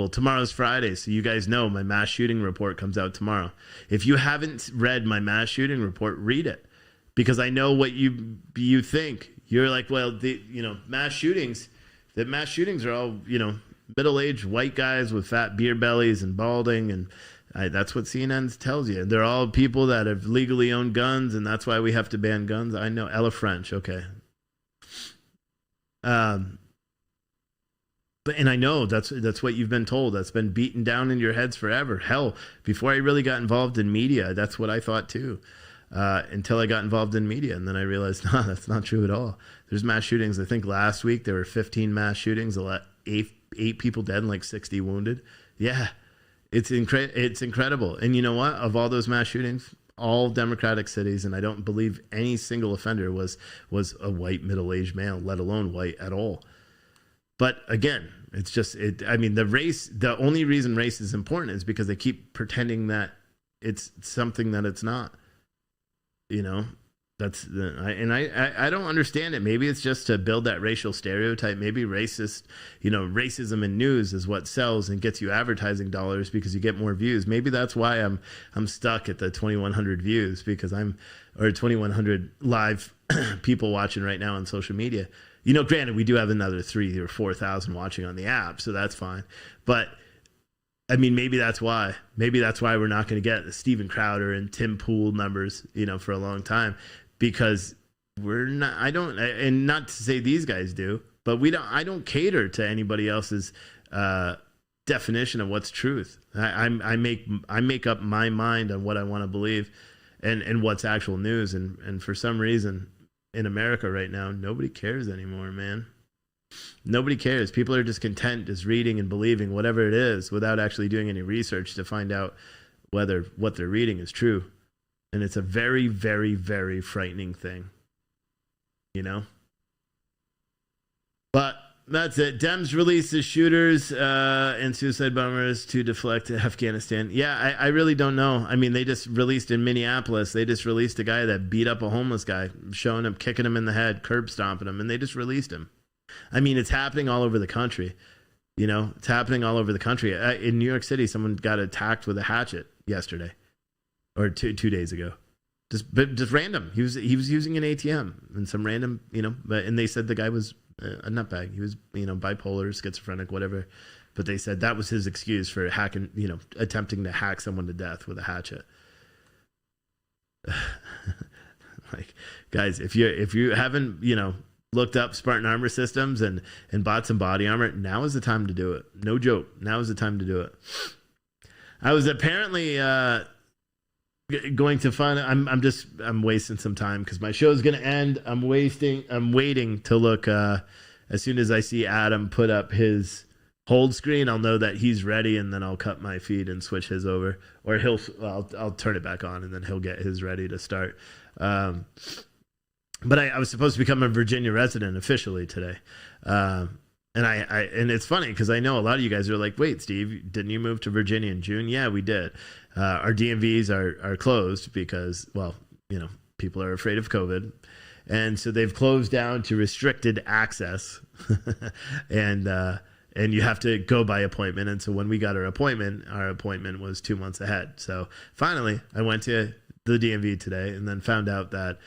Tomorrow's Friday, so you guys know my mass shooting report comes out tomorrow. If you haven't read my mass shooting report, read it, because I know what you think. You're like, well, mass shootings. The mass shootings are all middle-aged white guys with fat beer bellies and balding, and that's what CNN tells you. They're all people that have legally owned guns, and that's why we have to ban guns. I know. Ella French, okay. And I know that's what you've been told. That's been beaten down in your heads forever. Hell, before I really got involved in media, that's what I thought too. Until I got involved in media, and then I realized, no, that's not true at all. There's mass shootings. I think last week there were 15 mass shootings, 8 people dead and like 60 wounded. Yeah, it's incredible. And you know what? Of all those mass shootings, all Democratic cities, and I don't believe any single offender was a white middle-aged male, let alone white at all. But again, it's just the only reason race is important is because they keep pretending that it's something that it's not. I don't understand it. Maybe it's just to build that racial stereotype. Maybe racism in news is what sells and gets you advertising dollars because you get more views. Maybe that's why I'm stuck at the 2,100 views, because or 2,100 live people watching right now on social media. Granted, we do have another 3,000 or 4,000 watching on the app, so that's fine. But maybe that's why. Maybe that's why we're not going to get the Steven Crowder and Tim Pool numbers, for a long time, because we're not. And not to say these guys do, but I don't cater to anybody else's definition of what's truth. I make up my mind on what I want to believe, and what's actual news. And for some reason, in America right now, nobody cares anymore, man. Nobody cares. People are just content just reading and believing whatever it is without actually doing any research to find out whether what they're reading is true. And it's a very, very, very frightening thing, But that's it. Dems release the shooters and suicide bombers to deflect Afghanistan. Yeah, I really don't know. They just released in Minneapolis. They just released a guy that beat up a homeless guy, showing him, kicking him in the head, curb stomping him, and they just released him. It's happening all over the country. It's happening all over the country. In New York City, someone got attacked with a hatchet yesterday or 2 days ago. Just random. He was using an ATM and some random, and they said the guy was a nutbag. He was, bipolar, schizophrenic, whatever. But they said that was his excuse for hacking, attempting to hack someone to death with a hatchet. Like, guys, if you haven't, looked up Spartan Armor Systems and bought some body armor, now is the time to do it. No joke. Now is the time to do it. I was apparently going to find. I'm wasting some time because my show's gonna end. I'm waiting to look. As soon as I see Adam put up his hold screen, I'll know that he's ready, and then I'll cut my feed and switch his over, or I'll turn it back on, and then he'll get his ready to start. But I was supposed to become a Virginia resident officially today. And it's funny because I know a lot of you guys are like, wait, Steve, didn't you move to Virginia in June? Yeah, we did. Our DMVs are closed because, well, people are afraid of COVID. And so they've closed down to restricted access. and you have to go by appointment. And so when we got our appointment was 2 months ahead. So finally, I went to the DMV today and then found out that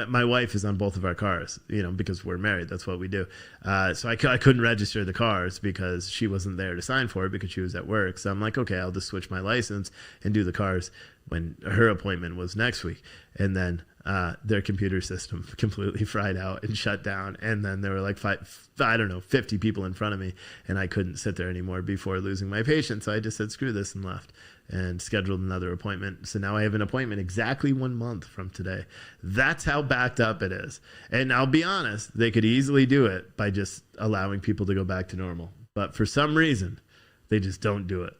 my wife is on both of our cars, because we're married. That's what we do. So I couldn't register the cars because she wasn't there to sign for it because she was at work. So I'm like, okay, I'll just switch my license and do the cars when her appointment was next week. And then their computer system completely fried out and shut down. And then there were like 50 people in front of me, and I couldn't sit there anymore before losing my patience. So I just said, screw this, and left and scheduled another appointment. So now I have an appointment exactly 1 month from today. That's how backed up it is. And I'll be honest, they could easily do it by just allowing people to go back to normal. But for some reason, they just don't do it.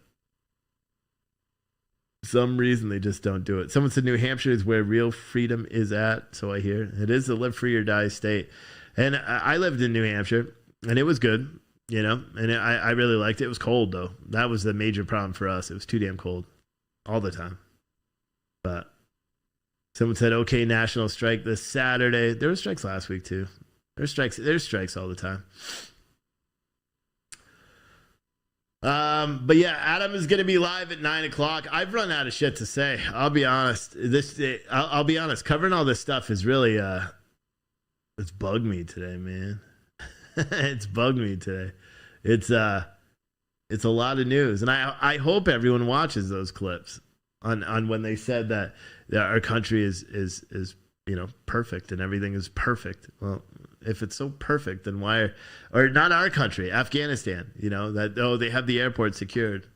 They just don't do it. Someone said New Hampshire is where real freedom is at. So I hear it is a live free or die state. And I lived in New Hampshire, and it was good. And I really liked it. It was cold, though. That was the major problem for us. It was too damn cold all the time. But someone said, okay, national strike this Saturday. There were strikes last week, too. There's strikes all the time. But yeah, Adam is going to be live at 9:00. I've run out of shit to say. I'll be honest. I'll be honest. Covering all this stuff is really, it's bugged me today, man. It's bugged me today. It's a lot of news, and I hope everyone watches those clips on when they said that our country is perfect and everything is perfect. Well, if it's so perfect, then why or not our country, Afghanistan? That they have the airport secured.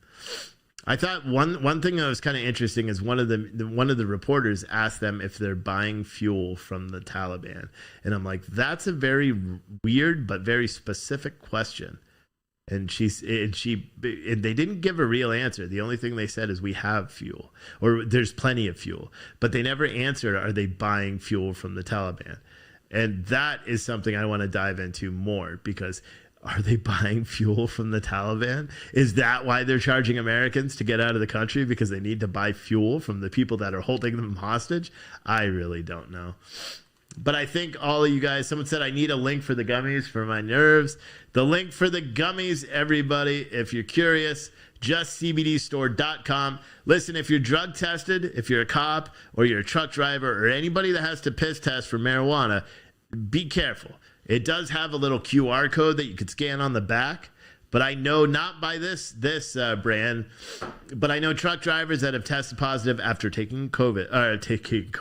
I thought one thing that was kind of interesting is one of the reporters asked them if they're buying fuel from the Taliban, and I'm like, that's a very weird but very specific question. And they didn't give a real answer. The only thing they said is we have fuel, or there's plenty of fuel, but they never answered, are they buying fuel from the Taliban? And that is something I want to dive into more, because are they buying fuel from the Taliban? Is that why they're charging Americans to get out of the country, because they need to buy fuel from the people that are holding them hostage? I really don't know. But I think all of you guys, someone said I need a link for the gummies for my nerves. The link for the gummies, everybody, if you're curious, justcbdstore.com. Listen, if you're drug tested, if you're a cop or you're a truck driver or anybody that has to piss test for marijuana, be careful. It does have a little QR code that you could scan on the back, but I know not by this brand, but I know truck drivers that have tested positive after taking CBD.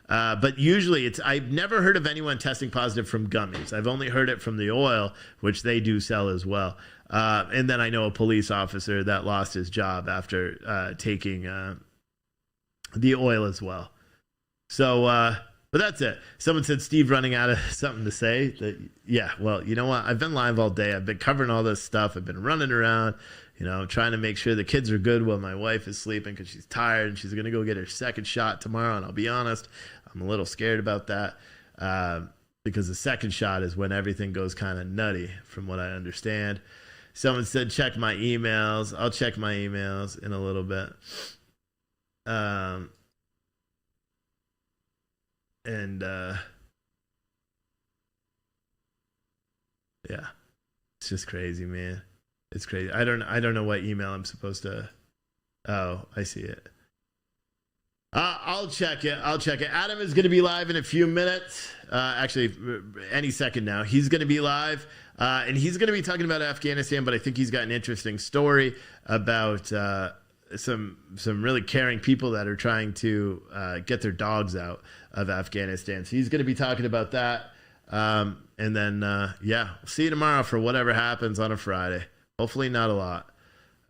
But usually I've never heard of anyone testing positive from gummies. I've only heard it from the oil, which they do sell as well. And then I know a police officer that lost his job after taking the oil as well. So, but that's it. Someone said Steve running out of something to say. Yeah, well, you know what? I've been live all day. I've been covering all this stuff. I've been running around, trying to make sure the kids are good while my wife is sleeping because she's tired and she's going to go get her second shot tomorrow. And I'll be honest, I'm a little scared about that because the second shot is when everything goes kind of nutty from what I understand. Someone said check my emails. I'll check my emails in a little bit. Yeah. It's just crazy, man. It's crazy. I don't know what email I'm supposed to. Oh, I see it. I'll check it. Adam is going to be live in a few minutes. Actually, any second now. He's going to be live, and he's going to be talking about Afghanistan. But I think he's got an interesting story about some really caring people that are trying to get their dogs out of Afghanistan. So he's going to be talking about that. And then, we'll see you tomorrow for whatever happens on a Friday. Hopefully not a lot.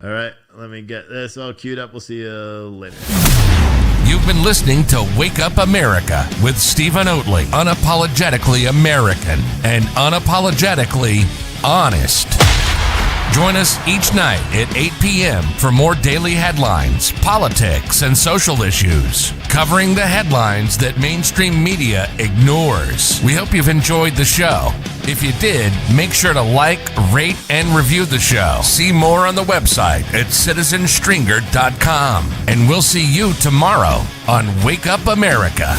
All right, let me get this all queued up. We'll see you later. You've been listening to Wake Up America with Stephen Oatley. Unapologetically American and unapologetically honest. Join us each night at 8 p.m. for more daily headlines, politics, and social issues, covering the headlines that mainstream media ignores. We hope you've enjoyed the show. If you did, make sure to like, rate, and review the show. See more on the website at citizenstringer.com. And we'll see you tomorrow on Wake Up America.